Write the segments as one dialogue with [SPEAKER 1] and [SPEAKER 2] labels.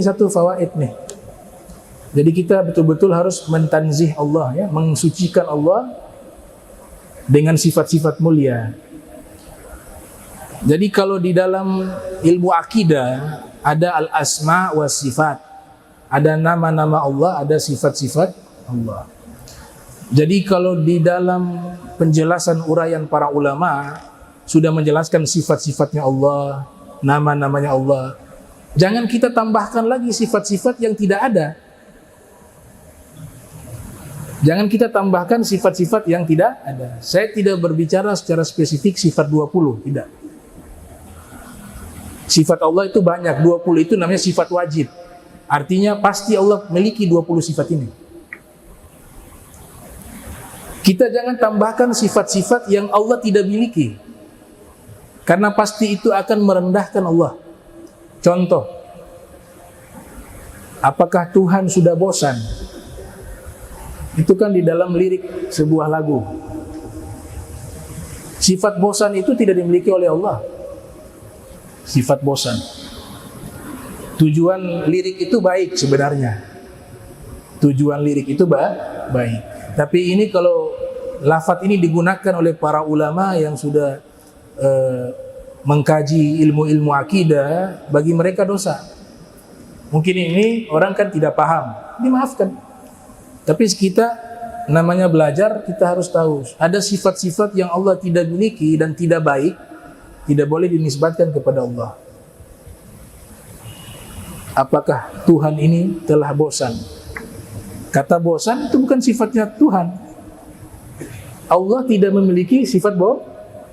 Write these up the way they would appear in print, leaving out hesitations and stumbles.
[SPEAKER 1] satu fawaid nih. Jadi kita betul-betul harus mentanzih Allah, ya, mensucikan Allah dengan sifat-sifat mulia. Jadi kalau di dalam ilmu akidah ada al-asma wa sifat, ada nama-nama Allah, ada sifat-sifat Allah. Jadi kalau di dalam penjelasan uraian para ulama sudah menjelaskan sifat-sifatnya Allah, nama-namanya Allah, jangan kita tambahkan lagi sifat-sifat yang tidak ada. Jangan kita tambahkan sifat-sifat yang tidak ada. Saya tidak berbicara secara spesifik sifat 20, tidak. Sifat Allah itu banyak, 20 itu namanya sifat wajib. Artinya pasti Allah memiliki 20 sifat ini. Kita jangan tambahkan sifat-sifat yang Allah tidak miliki, karena pasti itu akan merendahkan Allah. Contoh, apakah Tuhan sudah bosan? Itu kan di dalam lirik sebuah lagu. Sifat bosan itu tidak dimiliki oleh Allah. Sifat bosan. Tujuan lirik itu baik sebenarnya. Tujuan lirik itu baik. Tapi ini kalau lafaz ini digunakan oleh para ulama yang sudah mengkaji ilmu-ilmu akidah, bagi mereka dosa. Mungkin ini orang kan tidak paham, dimaafkan. Tapi kita namanya belajar, kita harus tahu ada sifat-sifat yang Allah tidak miliki dan tidak baik, tidak boleh dinisbatkan kepada Allah. Apakah Tuhan ini telah bosan? Kata bosan itu bukan sifatnya Tuhan. Allah tidak memiliki sifat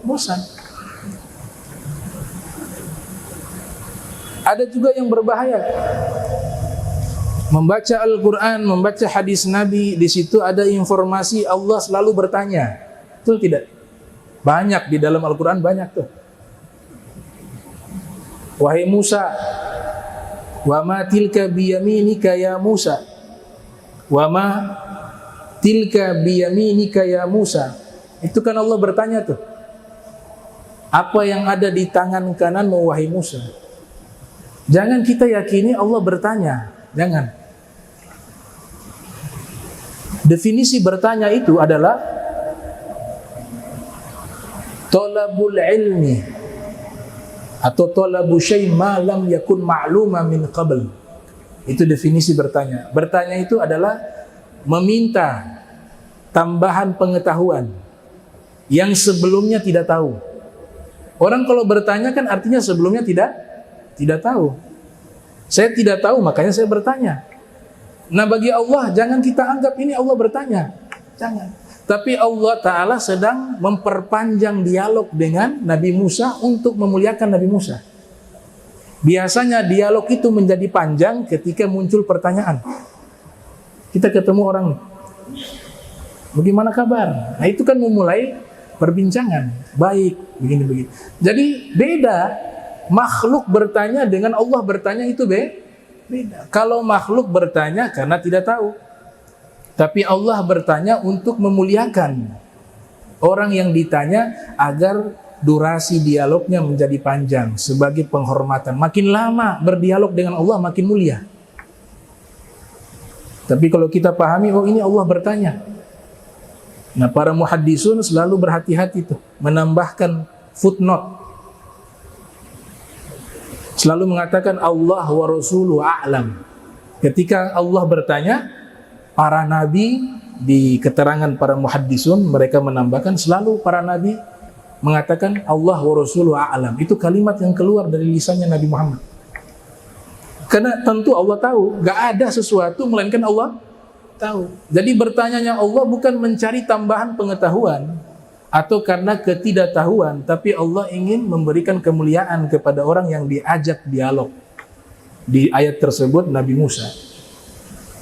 [SPEAKER 1] bosan. Ada juga yang berbahaya. Membaca Al-Quran, membaca hadis Nabi, di situ ada informasi Allah selalu bertanya. Betul tidak? Banyak di dalam Al-Quran, banyak tuh. Wahai Musa, wa ma tilka biyaminika ya Musa. Wa ma tilka biyaminika ya Musa. Itu kan Allah bertanya tuh. Apa yang ada di tangan kananmu wahai Musa? Jangan kita yakini Allah bertanya. Jangan. Definisi bertanya itu adalah talabul ilmi atau talabu syai' ma lam yakun ma'luma min qabl. Itu definisi bertanya. Bertanya itu adalah meminta tambahan pengetahuan yang sebelumnya tidak tahu. Orang kalau bertanya kan artinya sebelumnya tidak tahu. Saya tidak tahu, makanya saya bertanya. Nah, bagi Allah jangan kita anggap ini Allah bertanya. Jangan. Tapi Allah Ta'ala sedang memperpanjang dialog dengan Nabi Musa untuk memuliakan Nabi Musa. Biasanya dialog itu menjadi panjang ketika muncul pertanyaan. Kita ketemu orang, bagaimana kabar? Nah, itu kan memulai perbincangan. Baik, begini-begini. Jadi beda. Makhluk bertanya dengan Allah bertanya itu beda. Kalau makhluk bertanya karena tidak tahu, tapi Allah bertanya untuk memuliakan orang yang ditanya agar durasi dialognya menjadi panjang sebagai penghormatan. Makin lama berdialog dengan Allah makin mulia. Tapi kalau kita pahami, oh ini Allah bertanya. Nah, para muhaddisun selalu berhati-hati tuh menambahkan footnote. Selalu mengatakan Allah wa rasuluhu a'lam. Ketika Allah bertanya, para nabi di keterangan para muhaddisun mereka menambahkan selalu para nabi mengatakan Allah wa rasuluhu a'lam. Itu kalimat yang keluar dari lisannya Nabi Muhammad. Karena tentu Allah tahu, gak ada sesuatu melainkan Allah tahu. Jadi bertanyanya Allah bukan mencari tambahan pengetahuan atau karena ketidaktahuan, tapi Allah ingin memberikan kemuliaan kepada orang yang diajak dialog. Di ayat tersebut Nabi Musa.